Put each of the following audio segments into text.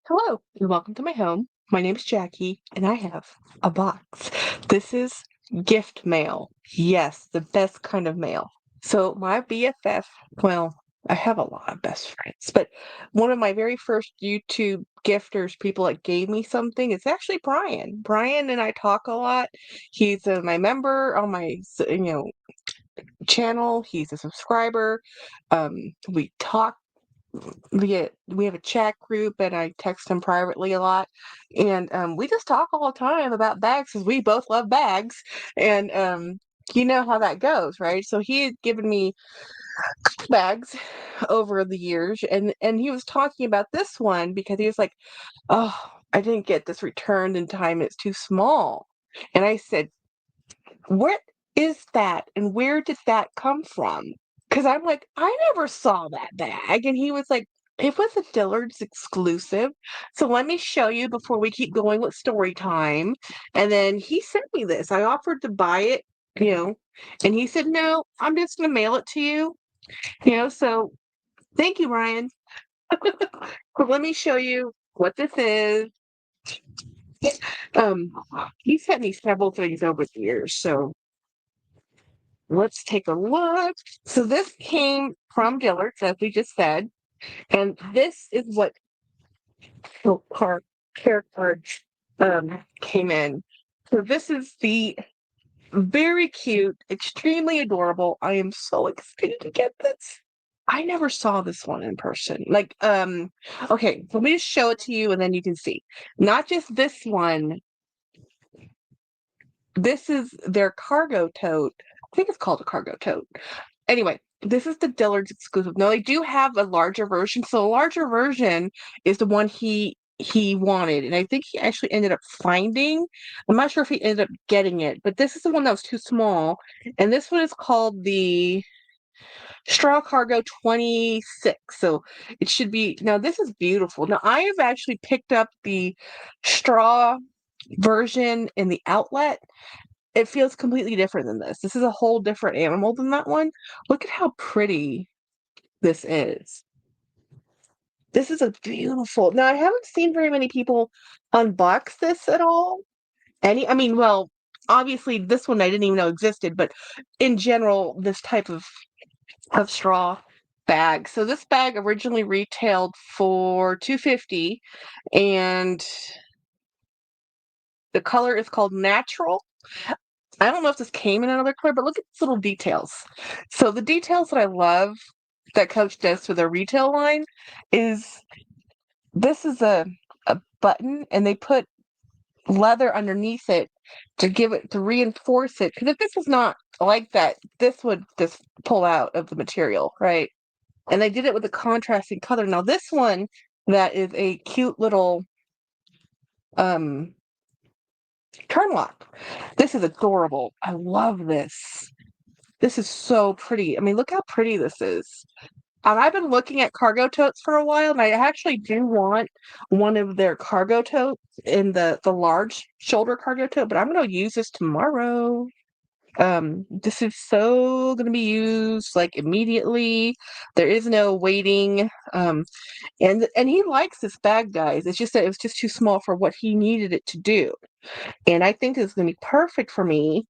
Hello and welcome to my home. My name is Jackie and I have a box. This is gift mail. Yes, the best kind of mail. So my BFF, well, I have a lot of best friends, but one of my very first YouTube gifters, people that gave me something, is actually Brian. Brian and I talk a lot. He's my member on my, channel. He's a subscriber. We talk we have a chat group and I text him privately a lot. And we just talk all the time about bags because we both love bags. And you know how that goes, right? So he had given me bags over the years and he was talking about this one because he was like, "Oh, I didn't get this returned in time. It's too small." And I said, "What is that and where did that come from?" Because I'm like, "I never saw that bag." And he was like, "It was a Dillard's exclusive. So let me show you before we keep going with story time." And then he sent me this. I offered to buy it, you know, and he said, "No, I'm just going to mail it to you." So thank you, Ryan. But let me show you what this is. Um, he sent me several things over the years. So let's take a look. So this came from Dillard's, as we just said. And this is what the care card came in. So this is the very cute, extremely adorable. I am so excited to get this. I never saw this one in person. Okay, let me just show it to you and then you can see. Not just this one. This is their cargo tote. I think it's called a cargo tote. Anyway, this is the Dillard's exclusive. Now they do have a larger version. So the larger version is the one he wanted, and I think he actually ended up finding. I'm not sure if he ended up getting it, but this is the one that was too small, and this one is called the Straw Cargo 26. So it should be now. This is beautiful. Now I have actually picked up the straw version in the outlet. It feels completely different than this. This is a whole different animal than that one. Look at how pretty this is. This is a beautiful. Now, I haven't seen very many people unbox this at all. Well, obviously this one I didn't even know existed, but in general, this type of straw bag. So this bag originally retailed for $250 and the color is called natural. I don't know if this came in another color, but look at these little details. So the details that I love that Coach does for their retail line is this is a button and they put leather underneath it to reinforce it. Because if this was not like that, this would just pull out of the material, right? And they did it with a contrasting color. Now this one that is a cute little um turn lock. This is adorable. I love this. This is so pretty. I mean, look how pretty this is. I've been looking at cargo totes for a while, and I actually do want one of their cargo totes in the large shoulder cargo tote, but I'm going to use this tomorrow. This is so going to be used like immediately. There is no waiting. And he likes this bag, guys. It's just that it was just too small for what he needed it to do. And I think it's going to be perfect for me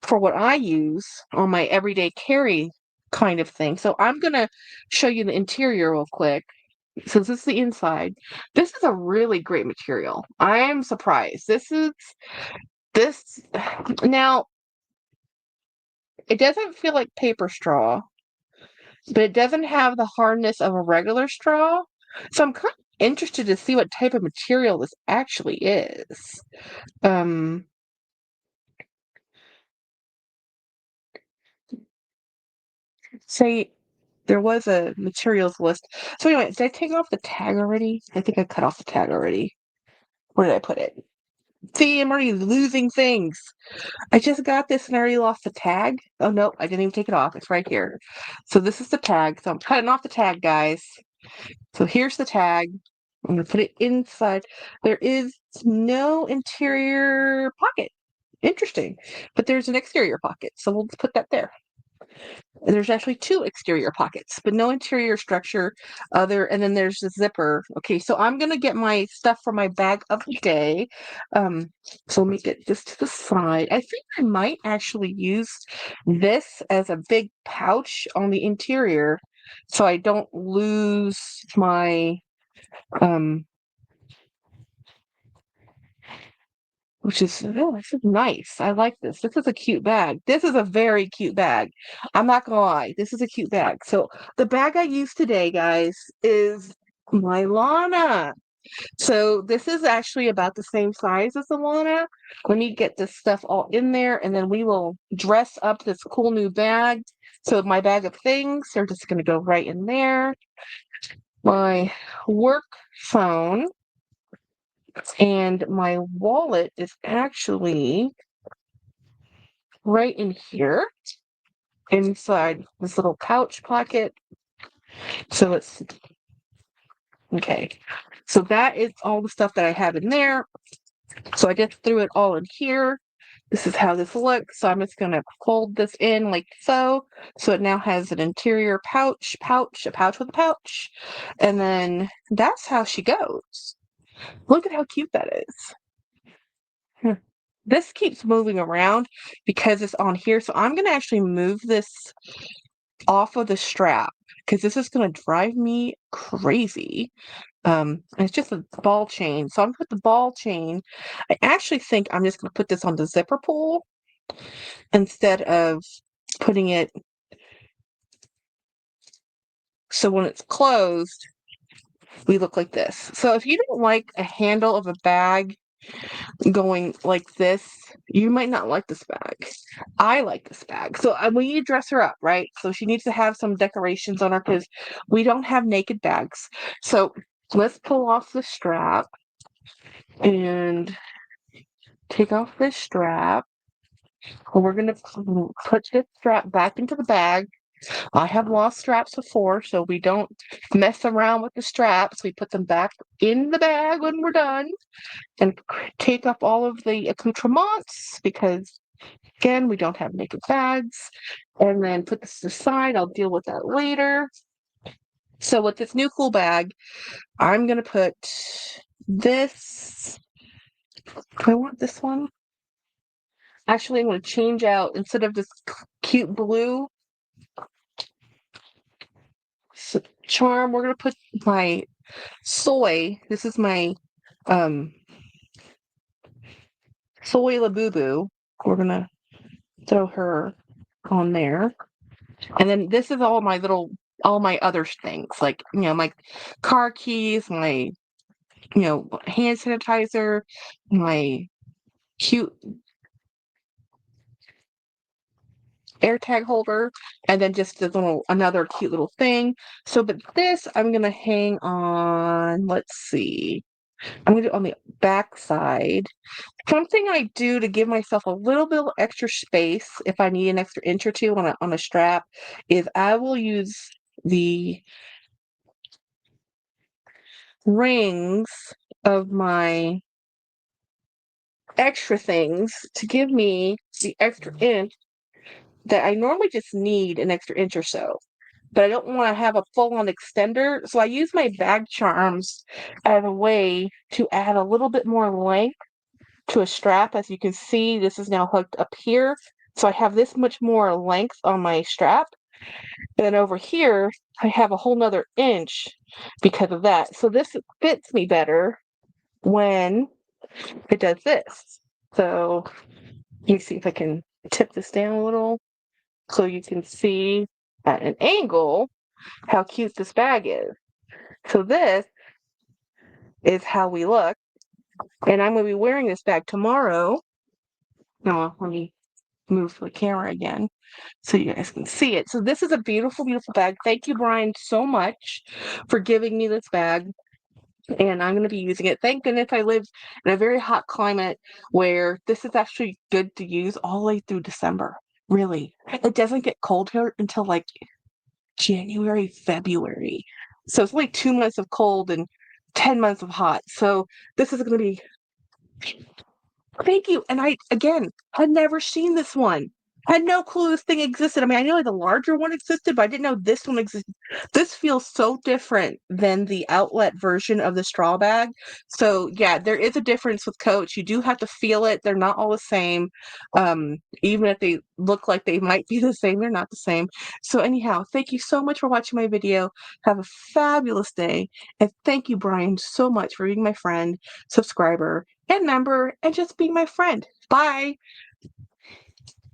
for what I use on my everyday carry kind of thing. So I'm going to show you the interior real quick. So this is the inside. This is a really great material. I am surprised. This now it doesn't feel like paper straw, but it doesn't have the hardness of a regular straw. So I'm kind of interested to see what type of material this actually is. Um say there was a materials list. So anyway, did I take off the tag already? I think I cut off the tag already. Where did I put it? See, I'm already losing things. I just got this and I already lost the tag. Oh no, I didn't even take it off. It's right here. So this is the tag. So I'm cutting off the tag, guys. So here's the tag. I'm gonna put it inside. There is no interior pocket. Interesting. But there's an exterior pocket. So we'll put that there. There's actually two exterior pockets, but no interior structure other, and then there's the zipper. Okay, so I'm gonna get my stuff for my bag of the day. Um, so let me get this to the side. I think I might actually use this as a big pouch on the interior so I don't lose my um which is, oh, this is nice. I like this. This is a cute bag. This is a very cute bag. I'm not gonna lie. This is a cute bag. So the bag I used today, guys, is my Lana. So this is actually about the same size as the Lana. Let me get this stuff all in there, and then we will dress up this cool new bag. So my bag of things are just gonna go right in there. My work phone and my wallet is actually right in here inside this little pouch pocket. So it's okay. So that is all the stuff that I have in there. So I just threw it all in here. This is how this looks. So I'm just going to fold this in like so. So it now has an interior pouch, a pouch with a pouch. And then that's how she goes. Look at how cute that is. Hmm. This keeps moving around because it's on here. So I'm going to actually move this off of the strap because this is going to drive me crazy. It's just a ball chain. So I'm gonna put the ball chain. I actually think I'm just gonna put this on the zipper pull instead of putting it so when it's closed, we look like this. So if you don't like a handle of a bag going like this, you might not like this bag. I like this bag. So when you dress her up, right? So she needs to have some decorations on her because we don't have naked bags. So let's pull off the strap and take off this strap. We're going to put this strap back into the bag. I have lost straps before, so we don't mess around with the straps. We put them back in the bag when we're done and take up all of the accoutrements because, again, we don't have naked bags. And then put this aside. I'll deal with that later. So with this new cool bag, I'm going to put this. Do I want this one? Actually, I'm going to change out instead of this cute blue charm. We're going to put my soy. This is my um soy labubu. We're going to throw her on there. And then this is all my other things, like, my car keys, my, hand sanitizer, my cute AirTag holder, and then just another cute little thing. So, but this I'm gonna hang on. Let's see. I'm gonna do it on the back side. Something I do to give myself a little bit of extra space if I need an extra inch or two on a strap is I will use the rings of my extra things to give me the extra inch that I normally just need an extra inch or so. But I don't want to have a full-on extender. So I use my bag charms as a way to add a little bit more length to a strap. As you can see, this is now hooked up here. So I have this much more length on my strap. And then over here, I have a whole nother inch because of that. So this fits me better when it does this. So let me see if I can tip this down a little so you can see at an angle how cute this bag is. So this is how we look. And I'm going to be wearing this bag tomorrow. No, let me move the camera again so you guys can see it. So this is a beautiful, beautiful bag. Thank you, Brian, so much for giving me this bag. And I'm going to be using it. Thank goodness I live in a very hot climate where this is actually good to use all the way through December. Really. It doesn't get cold here until like January, February. So it's only 2 months of cold and 10 months of hot. So this is going to be, thank you. And I, again, had never seen this one. Had no clue this thing existed. I mean, I knew the larger one existed, but I didn't know this one existed. This feels so different than the outlet version of the straw bag. So yeah, there is a difference with Coach. You do have to feel it. They're not all the same. Even if they look like they might be the same, they're not the same. So anyhow, thank you so much for watching my video. Have a fabulous day. And thank you, Brian, so much for being my friend, subscriber, and member, and just being my friend. Bye.